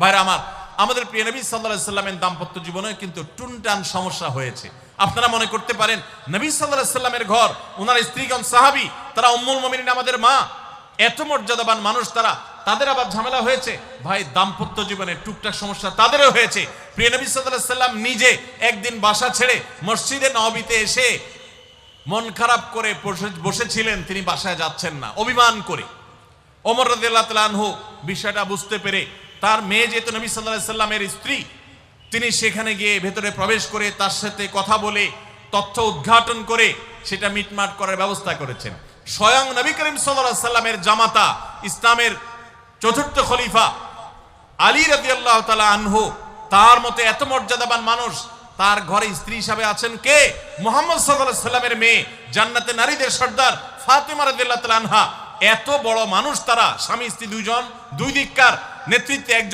ভাইরা আমার, আমাদের প্রিয় নবী সাল্লাল্লাহু আলাইহি সাল্লামের দাম্পত্য জীবনে কিন্তু টুনটান সমস্যা হয়েছে। আপনারা মনে করতে পারেন নবী সাল্লাল্লাহু আলাইহি সাল্লামের ঘর, ওনার স্ত্রীগণ সাহাবী, তারা উম্মুল মুমিনিন আমাদের মা, এত মর্যাদাবান মানুষ তারা, তাদের আবার ঝামেলা হয়েছে। ভাই দাম্পত্য জীবনে টুকটাক সমস্যা তাদেরও হয়েছে। প্রিয় নবী সাল্লাল্লাহু আলাইহি সাল্লাম নিজে একদিন বাসা ছেড়ে মসজিদে নববীতে এসে মন খারাপ করে বসেছিলেন, তিনি বাসায় যাচ্ছেন না, অভিমান করে। ওমর রাদিয়াল্লাহু তাআলা আনহু বিষয়টা বুঝতে পেরে, তার মেয়ে যেহেতু নবী সাল্লাল্লাহু আলাইহি সাল্লামের স্ত্রী, তিনি সেখানে গিয়ে ভেতরে প্রবেশ করে তার সাথে কথা বলে তথ্য উদ্ঘাটন করে সেটা মিটমাট করার ব্যবস্থা করেছেন। স্বয়ং নবী করিম সাল্লাল্লাহু আলাইহি সাল্লামের জামাতা, ইসলামের চতুর্থ খলিফা আলী রাদিয়াল্লাহু তাআলা আনহু, তার মতো এত মর্যাদাবান মানুষ, তার ঘরে স্ত্রী হিসাবে আছেন কে? মুহাম্মদ সাল্লাল্লাহু আলাইহি সাল্লামের মেয়ে, জান্নাতে নারীদের সর্দার ফাতেমা রাদিয়াল্লাহু তাআলা আনহা। এত বড় মানুষ তারা, স্বামী স্ত্রী দুইজন, দুই দিককার নেতৃত্বে একজন